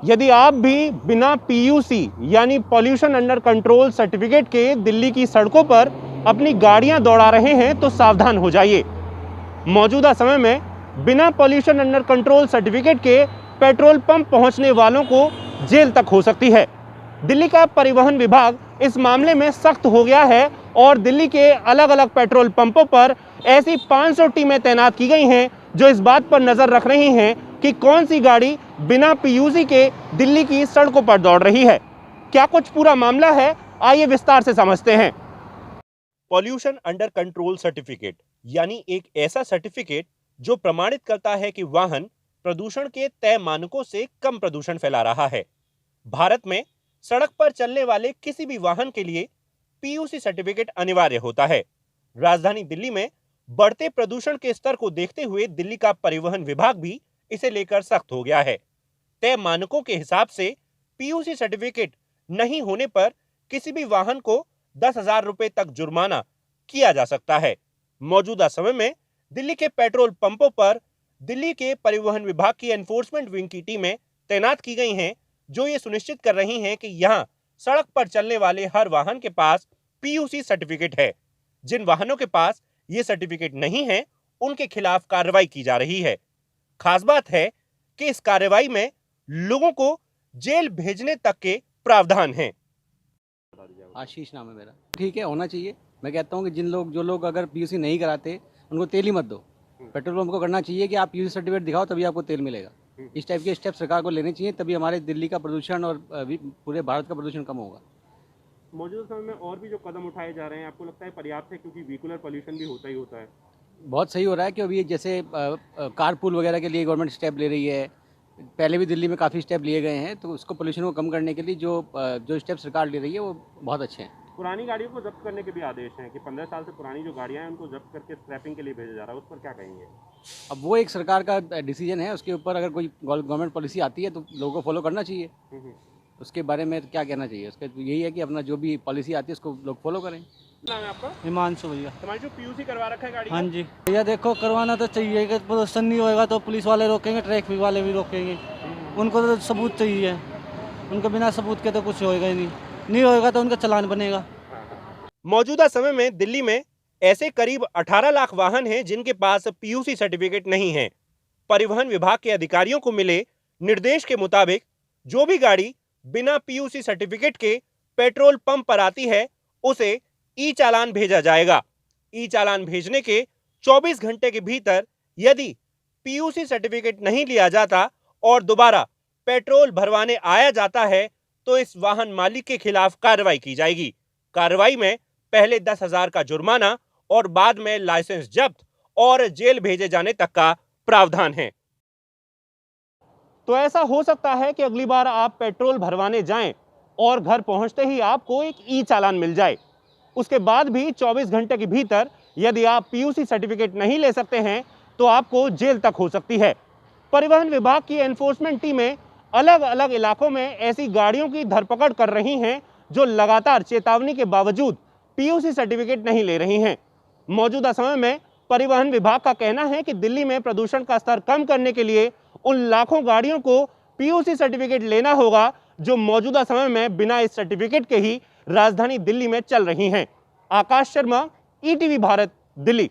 यदि आप भी बिना पीयूसी यानी पॉल्यूशन अंडर कंट्रोल सर्टिफिकेट के दिल्ली की सड़कों पर अपनी गाड़ियां दौड़ा रहे हैं तो सावधान हो जाइए। मौजूदा समय में बिना पॉल्यूशन अंडर कंट्रोल सर्टिफिकेट के पेट्रोल पंप पहुंचने वालों को जेल तक हो सकती है। दिल्ली का परिवहन विभाग इस मामले में सख्त हो गया है और दिल्ली के अलग अलग पेट्रोल पंपों पर ऐसी 500 टीमें तैनात की गई हैं जो इस बात पर नजर रख रही हैं कि कौन सी गाड़ी बिना पीयूसी के दिल्ली की सड़कों पर दौड़ रही है। क्या कुछ पूरा मामला है, आइए विस्तार से समझते हैं। पॉल्यूशन अंडर कंट्रोल सर्टिफिकेट यानी एक ऐसा सर्टिफिकेट जो प्रमाणित करता है कि वाहन प्रदूषण के तय मानकों से कम प्रदूषण फैला रहा है। भारत में सड़क पर चलने वाले किसी भी वाहन के लिए पीयूसी सर्टिफिकेट अनिवार्य होता है। राजधानी दिल्ली में बढ़ते प्रदूषण के स्तर को देखते हुए दिल्ली का परिवहन विभाग भी इसे लेकर सख्त हो गया है। तय मानकों के हिसाब से पीयूसी सर्टिफिकेट नहीं होने पर किसी भी वाहन को 10,000 रुपए तक जुर्माना किया जा सकता है। मौजूदा समय में दिल्ली के पेट्रोल पंपों पर दिल्ली के परिवहन विभाग की एनफोर्समेंट विंग की टीमें तैनात की गई हैं जो ये सुनिश्चित कर रही हैं कि यहां सड़क पर चलने वाले हर वाहन के पास पीयूसी सर्टिफिकेट है। जिन वाहनों के पास ये सर्टिफिकेट नहीं है उनके खिलाफ कार्रवाई की जा रही है। खास बात है कि इस कार्रवाई में लोगों को जेल भेजने तक के प्रावधान हैं। आशीष नाम है मेरा। ठीक है, होना चाहिए। मैं कहता हूँ कि जो लोग अगर पीयूसी नहीं कराते उनको तेल ही मत दो। पेट्रोल पंप को करना चाहिए कि आप पीयूसी सर्टिफिकेट दिखाओ तभी आपको तेल मिलेगा। इस टाइप के स्टेप सरकार को लेने चाहिए, तभी हमारे दिल्ली का प्रदूषण और पूरे भारत का प्रदूषण कम होगा। मौजूदा समय में और भी जो कदम उठाए जा रहे हैं आपको लगता है पर्याप्त है, क्योंकि व्हीकुलर पॉल्यूशन भी होता ही होता है। बहुत सही हो रहा है कि अभी जैसे कारपूल वगैरह के लिए गवर्नमेंट स्टेप ले रही है। पहले भी दिल्ली में काफ़ी स्टेप लिए गए हैं, तो उसको पोल्यूशन को कम करने के लिए जो स्टेप सरकार ले रही है वो बहुत अच्छे हैं। पुरानी गाड़ियों को जब्त करने के भी आदेश हैं कि 15 साल से पुरानी जो गाड़ियां हैं उनको जब्त करके स्क्रैपिंग के लिए भेजा जा रहा है, उस पर क्या कहेंगे? अब वो एक सरकार का डिसीजन है, उसके ऊपर अगर कोई गवर्नमेंट पॉलिसी आती है तो लोगों को फॉलो करना चाहिए। उसके बारे में क्या कहना चाहिए, उसका यही है कि अपना जो भी पॉलिसी आती है उसको लोग फॉलो करें। नाम है आपका? हिमांशु भैया। हमारी जो पीयूसी करवा रखा है गाड़ी हाँ जी भैया, देखो करवाना तो चाहिए कि प्रदूषण नहीं होएगा तो पुलिस वाले रोकेंगे, ट्रैफिक वाले भी रोकेंगे। उनको तो सबूत चाहिए, उनको बिना सबूत के तो कुछ होएगा ही नहीं होएगा तो उनका चालान बनेगा। मौजूदा समय में दिल्ली में ऐसे करीब 18 लाख वाहन हैं जिनके पास पीयूसी सर्टिफिकेट नहीं है। परिवहन विभाग के अधिकारियों को मिले निर्देश के मुताबिक जो भी गाड़ी बिना पीयूसी सर्टिफिकेट के पेट्रोल पंप पर आती है उसे ई चालान भेजा जाएगा। ई चालान भेजने के 24 घंटे के भीतर यदि पीयूसी सर्टिफिकेट नहीं लिया जाता और दोबारा पेट्रोल भरवाने आया जाता है तो इस वाहन मालिक के खिलाफ कार्रवाई की जाएगी। कार्रवाई में पहले 10,000 का जुर्माना और बाद में लाइसेंस जब्त और जेल भेजे जाने तक का प्रावधान है। तो ऐसा हो सकता है कि अगली बार आप पेट्रोल भरवाने जाएं और घर पहुंचते ही आपको एक ई चालान मिल जाए। उसके बाद भी 24 घंटे के भीतर यदि आप पीयूसी सर्टिफिकेट नहीं ले सकते हैं तो आपको जेल तक हो सकती है। परिवहन विभाग की एनफोर्समेंट टीमें अलग अलग इलाकों में ऐसी गाड़ियों की धरपकड़ कर रही हैं जो लगातार चेतावनी के बावजूद पीयूसी सर्टिफिकेट नहीं ले रही हैं। मौजूदा समय में परिवहन विभाग का कहना है कि दिल्ली में प्रदूषण का स्तर कम करने के लिए उन लाखों गाड़ियों को पीयूसी सर्टिफिकेट लेना होगा जो मौजूदा समय में बिना इस सर्टिफिकेट के ही राजधानी दिल्ली में चल रही हैं। आकाश शर्मा, ईटीवी भारत, दिल्ली।